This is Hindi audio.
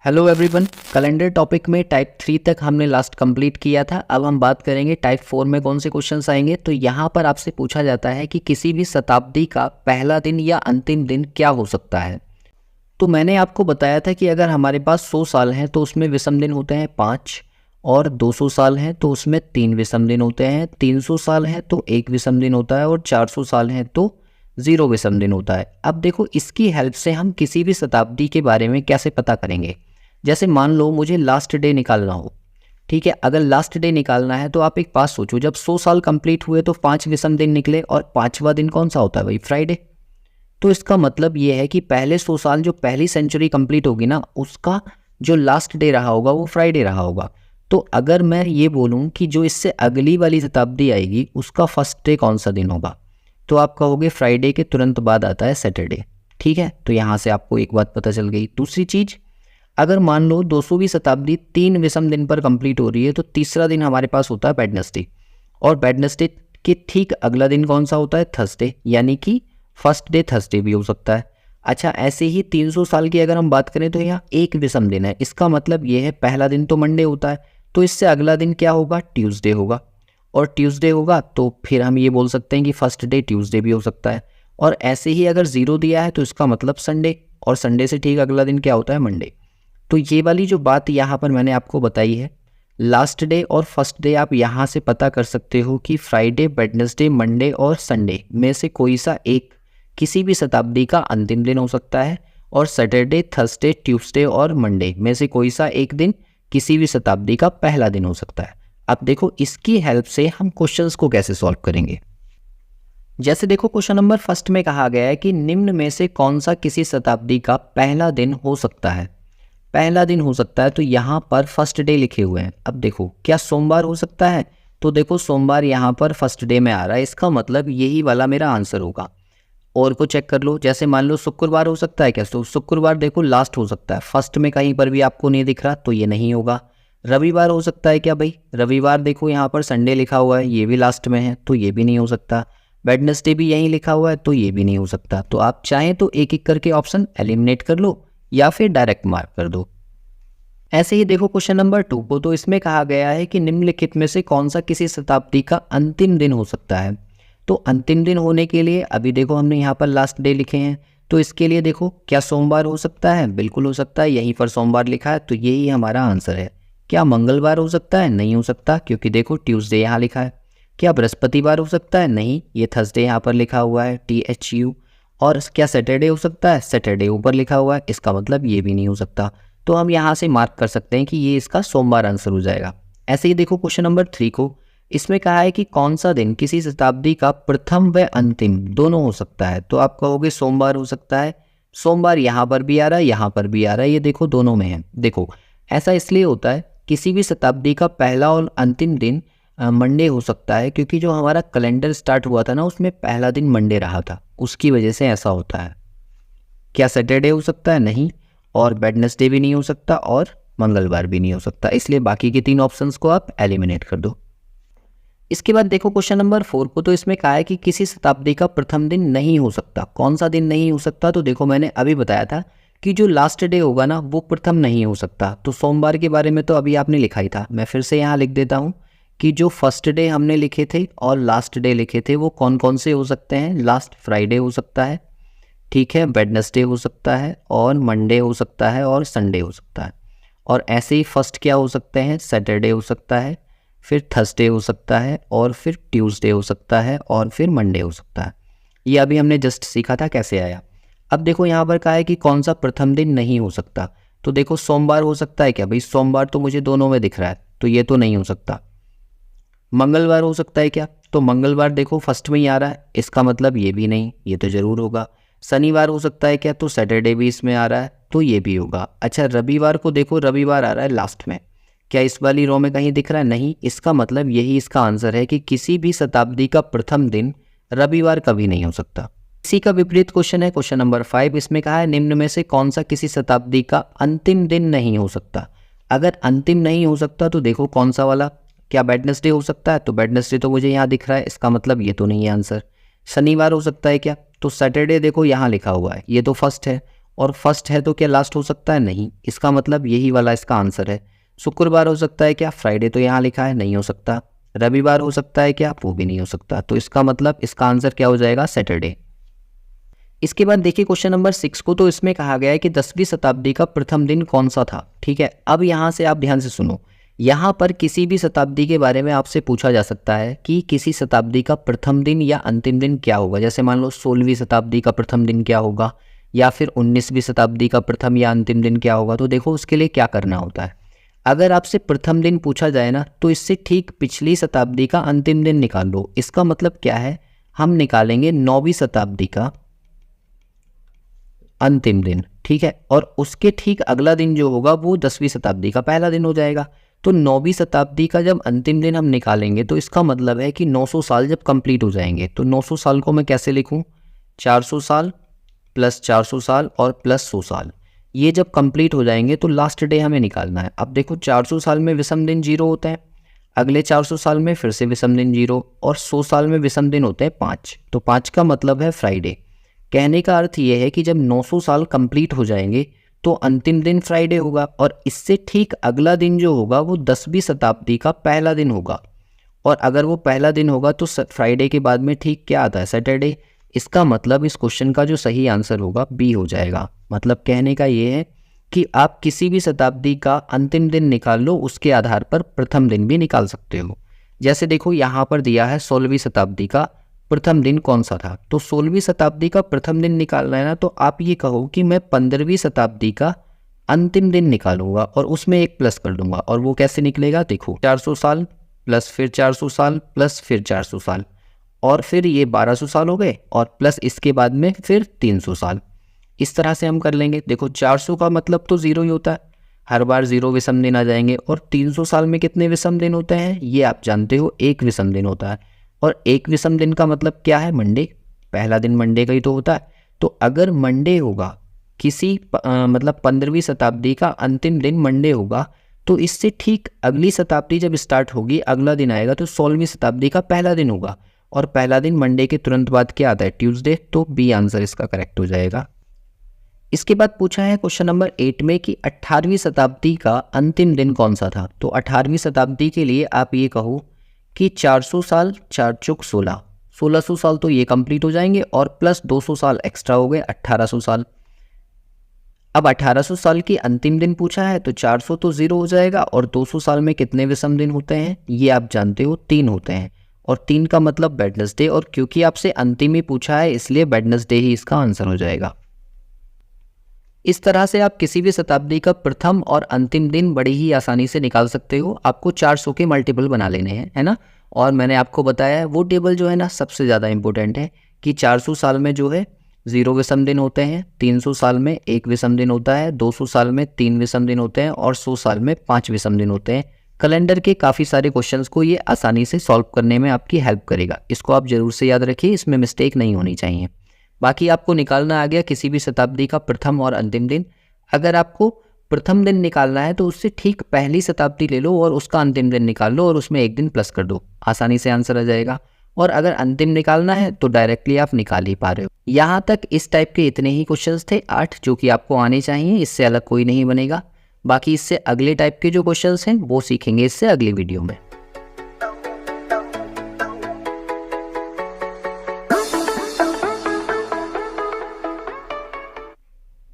Hello everyone. कैलेंडर टॉपिक में टाइप 3 तक हमने लास्ट कंप्लीट किया था। अब हम बात करेंगे टाइप 4 में कौन से क्वेश्चंस आएंगे। तो यहाँ पर आपसे पूछा जाता है कि किसी भी शताब्दी का पहला दिन या अंतिम दिन क्या हो सकता है। तो मैंने आपको बताया था कि अगर हमारे पास 100 साल हैं तो उसमें विषम दिन होते हैं 5, और 200 साल हैं तो उसमें 3 विषम दिन होते हैं, 300 साल हैं तो 1 विषम दिन होता है, और 400 साल हैं तो 0 विषम दिन होता है। अब देखो, इसकी हेल्प से हम किसी भी शताब्दी के बारे में कैसे पता करेंगे। जैसे मान लो मुझे लास्ट डे निकालना हो, ठीक है। अगर लास्ट डे निकालना है तो आप एक बात सोचो, जब 100 साल कंप्लीट हुए तो 5 विषम दिन निकले, और 5वां दिन कौन सा होता है भाई? फ्राइडे। तो इसका मतलब ये है कि पहले 100 साल जो पहली सेंचुरी कंप्लीट होगी ना, उसका जो लास्ट डे रहा होगा वो फ्राइडे रहा होगा। तो अगर मैं ये बोलूँ कि जो इससे अगली वाली शताब्दी आएगी उसका फर्स्ट डे कौन सा दिन होगा, तो आप कहोगे फ्राइडे के तुरंत बाद आता है सैटरडे, ठीक है। तो यहाँ से आपको एक बात पता चल गई। दूसरी चीज़, अगर मान लो 200वीं शताब्दी 3 विषम दिन पर कंप्लीट हो रही है तो तीसरा दिन हमारे पास होता है वेडनेसडे, और वेडनेसडे के ठीक अगला दिन कौन सा होता है? थर्सडे, यानी कि फर्स्ट डे थर्सडे भी हो सकता है। अच्छा, ऐसे ही 300 साल की अगर हम बात करें तो यहाँ 1 विषम दिन है। इसका मतलब ये है पहला दिन तो मंडे होता है, तो इससे अगला दिन क्या होगा? ट्यूसडे होगा, और ट्यूसडे होगा तो फिर हम ये बोल सकते हैं कि फर्स्ट डे ट्यूसडे भी हो सकता है। और ऐसे ही अगर 0 दिया है तो इसका मतलब संडे, और संडे से ठीक अगला दिन क्या होता है? मंडे। तो ये वाली जो बात यहाँ पर मैंने आपको बताई है, लास्ट डे और फर्स्ट डे, आप यहाँ से पता कर सकते हो कि फ्राइडे, वेडनेसडे, मंडे और संडे में से कोई सा एक किसी भी शताब्दी का अंतिम दिन हो सकता है, और सैटरडे, थर्सडे, ट्यूसडे और मंडे में से कोई सा एक दिन किसी भी शताब्दी का पहला दिन हो सकता है। अब देखो, इसकी हेल्प से हम क्वेश्चंस को कैसे सॉल्व करेंगे। जैसे देखो, क्वेश्चन नंबर फर्स्ट में कहा गया है कि निम्न में से कौन सा किसी शताब्दी का पहला दिन हो सकता है। पहला दिन हो सकता है, तो यहाँ पर फर्स्ट डे लिखे हुए हैं। अब देखो, क्या सोमवार हो सकता है? तो देखो, सोमवार यहाँ पर फर्स्ट डे में आ रहा है, इसका मतलब यही वाला मेरा आंसर होगा। और को चेक कर लो, जैसे मान लो शुक्रवार हो सकता है क्या? तो शुक्रवार देखो लास्ट हो सकता है, फर्स्ट में कहीं पर भी आपको नहीं दिख रहा, तो ये नहीं होगा। रविवार हो सकता है क्या भाई? रविवार देखो यहाँ पर संडे लिखा हुआ है, ये भी लास्ट में है, तो ये भी नहीं हो सकता। वेडनेसडे भी यहीं लिखा हुआ है, तो ये भी नहीं हो सकता। तो आप चाहें तो एक एक करके ऑप्शन एलिमिनेट कर लो, या फिर डायरेक्ट मार्क कर दो। ऐसे ही देखो क्वेश्चन नंबर 2 को, तो इसमें कहा गया है कि निम्नलिखित में से कौन सा किसी शताब्दी का अंतिम दिन हो सकता है। तो अंतिम दिन होने के लिए अभी देखो हमने यहाँ पर लास्ट डे लिखे हैं, तो इसके लिए देखो, क्या सोमवार हो सकता है? बिल्कुल हो सकता है, यहीं पर सोमवार लिखा है, तो यही हमारा आंसर है। क्या मंगलवार हो सकता है? नहीं हो सकता, क्योंकि देखो ट्यूसडे यहाँ लिखा है। क्या बृहस्पतिवार हो सकता है? नहीं, ये थर्सडे यहाँ पर लिखा हुआ है, THU। और क्या सैटरडे हो सकता है? सैटरडे ऊपर लिखा हुआ है, इसका मतलब ये भी नहीं हो सकता। तो हम यहाँ से मार्क कर सकते हैं कि ये इसका सोमवार आंसर हो जाएगा। ऐसे ही देखो क्वेश्चन नंबर 3 को, इसमें कहा है कि कौन सा दिन किसी शताब्दी का प्रथम व अंतिम दोनों हो सकता है। तो आप कहोगे सोमवार हो सकता है। सोमवार यहाँ पर भी आ रहा है, यहाँ पर भी आ रहा है, ये देखो दोनों में है। देखो, ऐसा इसलिए होता है, किसी भी शताब्दी का पहला और अंतिम दिन मंडे हो सकता है, क्योंकि जो हमारा कैलेंडर स्टार्ट हुआ था ना, उसमें पहला दिन मंडे रहा था, उसकी वजह से ऐसा होता है। क्या सैटरडे हो सकता है? नहीं, और वेडनेसडे भी नहीं हो सकता, और मंगलवार भी नहीं हो सकता, इसलिए बाकी के 3 ऑप्शंस को आप एलिमिनेट कर दो। इसके बाद देखो क्वेश्चन नंबर 4 को, तो इसमें कहा है कि किसी शताब्दी का प्रथम दिन नहीं हो सकता। कौन सा दिन नहीं हो सकता? तो देखो, मैंने अभी बताया था कि जो लास्ट डे होगा ना, वो प्रथम नहीं हो सकता। तो सोमवार के बारे में तो अभी आपने लिखा ही था, मैं फिर से यहाँ लिख देता हूँ कि जो फर्स्ट डे हमने लिखे थे और लास्ट डे लिखे थे वो कौन कौन से हो सकते हैं। लास्ट फ्राइडे हो सकता है, ठीक है, वेडनेसडे हो सकता है, और मंडे हो सकता है, और संडे हो सकता है। और ऐसे ही फर्स्ट क्या हो सकते हैं? सैटरडे हो सकता है, फिर थर्सडे हो सकता है, और फिर ट्यूसडे हो सकता है, और फिर मंडे हो सकता है। ये अभी हमने जस्ट सीखा था कैसे आया। अब देखो यहाँ पर कहा है कि कौन सा प्रथम दिन नहीं हो सकता। तो देखो, सोमवार हो सकता है क्या भाई? सोमवार तो मुझे दोनों में दिख रहा है, तो ये तो नहीं हो सकता। मंगलवार हो सकता है क्या? तो मंगलवार देखो फर्स्ट में ही आ रहा है, इसका मतलब ये भी नहीं, ये तो जरूर होगा। शनिवार हो सकता है क्या? तो सैटरडे भी इसमें आ रहा है, तो ये भी होगा। अच्छा, रविवार को देखो, रविवार आ रहा है लास्ट में, क्या इस वाली रो में कहीं दिख रहा है? नहीं, इसका मतलब यही इसका आंसर है कि किसी भी शताब्दी का प्रथम दिन रविवार कभी नहीं हो सकता। इसी का विपरीत क्वेश्चन है क्वेश्चन नंबर 5, इसमें कहा है निम्न में से कौन सा किसी शताब्दी का अंतिम दिन नहीं हो सकता। अगर अंतिम नहीं हो सकता तो देखो कौन सा वाला, क्या वेडनेसडे हो सकता है? तो वेडनेसडे तो मुझे यहाँ दिख रहा है, इसका मतलब ये तो नहीं है आंसर। शनिवार हो सकता है क्या? तो सैटरडे देखो यहाँ लिखा हुआ है, ये तो फर्स्ट है, और फर्स्ट है तो क्या लास्ट हो सकता है? नहीं, इसका मतलब यही वाला इसका आंसर है। शुक्रवार हो सकता है क्या? फ्राइडे तो यहाँ लिखा है, नहीं हो सकता। रविवार हो सकता है क्या? वो भी नहीं हो सकता। तो इसका मतलब इसका आंसर क्या हो जाएगा? सैटरडे। इसके बाद देखिए क्वेश्चन नंबर 6 को, तो इसमें कहा गया है कि 10वीं शताब्दी का प्रथम दिन कौन सा था। ठीक है, अब यहाँ से आप ध्यान से सुनो, यहाँ पर किसी भी शताब्दी के बारे में आपसे पूछा जा सकता है कि किसी शताब्दी का प्रथम दिन या अंतिम दिन क्या होगा। जैसे मान लो 16वीं शताब्दी का प्रथम दिन क्या होगा, या फिर 19वीं शताब्दी का प्रथम या अंतिम दिन क्या होगा। तो देखो उसके लिए क्या करना होता है, अगर आपसे प्रथम दिन पूछा जाए ना, तो इससे ठीक पिछली शताब्दी का अंतिम दिन निकाल लो। इसका मतलब क्या है, हम निकालेंगे 9वीं शताब्दी का अंतिम दिन। ठीक है, और उसके ठीक अगला दिन जो होगा वो 10वीं शताब्दी का पहला दिन हो जाएगा। तो 9वीं शताब्दी का जब अंतिम दिन हम निकालेंगे तो इसका मतलब है कि 900 साल जब कंप्लीट हो जाएंगे, तो 900 साल को मैं कैसे लिखूं, 400 साल प्लस 400 साल और प्लस 100 साल। ये जब कंप्लीट हो जाएंगे तो लास्ट डे हमें निकालना है। अब देखो 400 साल में विषम दिन 0 होता है, अगले 400 साल में फिर से विषम दिन 0, और 100 साल में विषम दिन होते हैं 5। तो 5 का मतलब है फ्राइडे। कहने का अर्थ ये है कि जब 900 साल कंप्लीट हो जाएंगे तो अंतिम दिन फ्राइडे होगा, और इससे ठीक अगला दिन जो होगा वो 10वीं शताब्दी का पहला दिन होगा। और अगर वो पहला दिन होगा तो फ्राइडे के बाद में ठीक क्या आता है, सैटरडे। इसका मतलब इस क्वेश्चन का जो सही आंसर होगा बी हो जाएगा। मतलब कहने का ये है कि आप किसी भी शताब्दी का अंतिम दिन निकाल लो, उसके आधार पर प्रथम दिन भी निकाल सकते हो। जैसे देखो यहाँ पर दिया है 16वीं शताब्दी का प्रथम दिन कौन सा था, तो 16वीं शताब्दी का प्रथम दिन निकालना है ना, तो आप ये कहो कि मैं 15वीं शताब्दी का अंतिम दिन निकालूंगा और उसमें एक प्लस कर दूंगा। और वो कैसे निकलेगा, देखो 400 साल प्लस फिर 400 साल प्लस फिर 400 साल, और फिर ये 1200 साल हो गए, और प्लस इसके बाद में फिर 300 साल। इस तरह से हम कर लेंगे। देखो 400 का मतलब तो 0 ही होता है, हर बार 0 विषम दिन आ जाएंगे। और 300 साल में कितने विषम दिन होते हैं ये आप जानते हो, 1 विषम दिन होता है। और 1 विषम दिन का मतलब क्या है, मंडे। पहला दिन मंडे का ही तो होता है। तो अगर मंडे होगा किसी मतलब 15वीं शताब्दी का अंतिम दिन मंडे होगा, तो इससे ठीक अगली शताब्दी जब स्टार्ट होगी, अगला दिन आएगा तो 16वीं शताब्दी का पहला दिन होगा। और पहला दिन मंडे के तुरंत बाद क्या आता है, ट्यूसडे। तो बी आंसर इसका करेक्ट हो जाएगा। इसके बाद पूछा है क्वेश्चन नंबर 8 में कि 18वीं शताब्दी का अंतिम दिन कौन सा था। तो 18वीं शताब्दी के लिए आप ये कहो कि 400 साल 4 चौक 16, 1600 साल तो ये कंप्लीट हो जाएंगे, और प्लस 200 साल एक्स्ट्रा हो गए 1800 साल। अब 1800 साल की अंतिम दिन पूछा है, तो 400 तो 0 हो जाएगा, और 200 साल में कितने विषम दिन होते हैं ये आप जानते हो, 3 होते हैं। और 3 का मतलब वेडनेसडे, और क्योंकि आपसे अंतिम ही पूछा है इसलिए वेडनेसडे ही इसका आंसर हो जाएगा। इस तरह से आप किसी भी शताब्दी का प्रथम और अंतिम दिन बड़ी ही आसानी से निकाल सकते हो। आपको 400 के मल्टीपल बना लेने हैं, है ना। और मैंने आपको बताया है वो टेबल जो है ना सबसे ज़्यादा इंपॉर्टेंट है, कि 400 साल में जो है 0 विषम दिन होते हैं, 300 साल में 1 विषम दिन होता है, 200 साल में 3 विषम दिन होते हैं, और 100 साल में 5 विषम दिन होते हैं। कैलेंडर के काफ़ी सारे क्वेश्चंस को ये आसानी से सॉल्व करने में आपकी हेल्प करेगा। इसको आप जरूर से याद रखिए, इसमें मिस्टेक नहीं होनी चाहिए। बाकी आपको निकालना आ गया किसी भी शताब्दी का प्रथम और अंतिम दिन। अगर आपको प्रथम दिन निकालना है तो उससे ठीक पहली शताब्दी ले लो और उसका अंतिम दिन निकाल लो और उसमें 1 दिन प्लस कर दो, आसानी से आंसर आ जाएगा। और अगर अंतिम निकालना है तो डायरेक्टली आप निकाल ही पा रहे हो। यहाँ तक इस टाइप के इतने ही क्वेश्चंस थे 8, जो कि आपको आने चाहिए, इससे अलग कोई नहीं बनेगा। बाकी इससे अगले टाइप के जो क्वेश्चंस हैं वो सीखेंगे इससे अगली वीडियो में।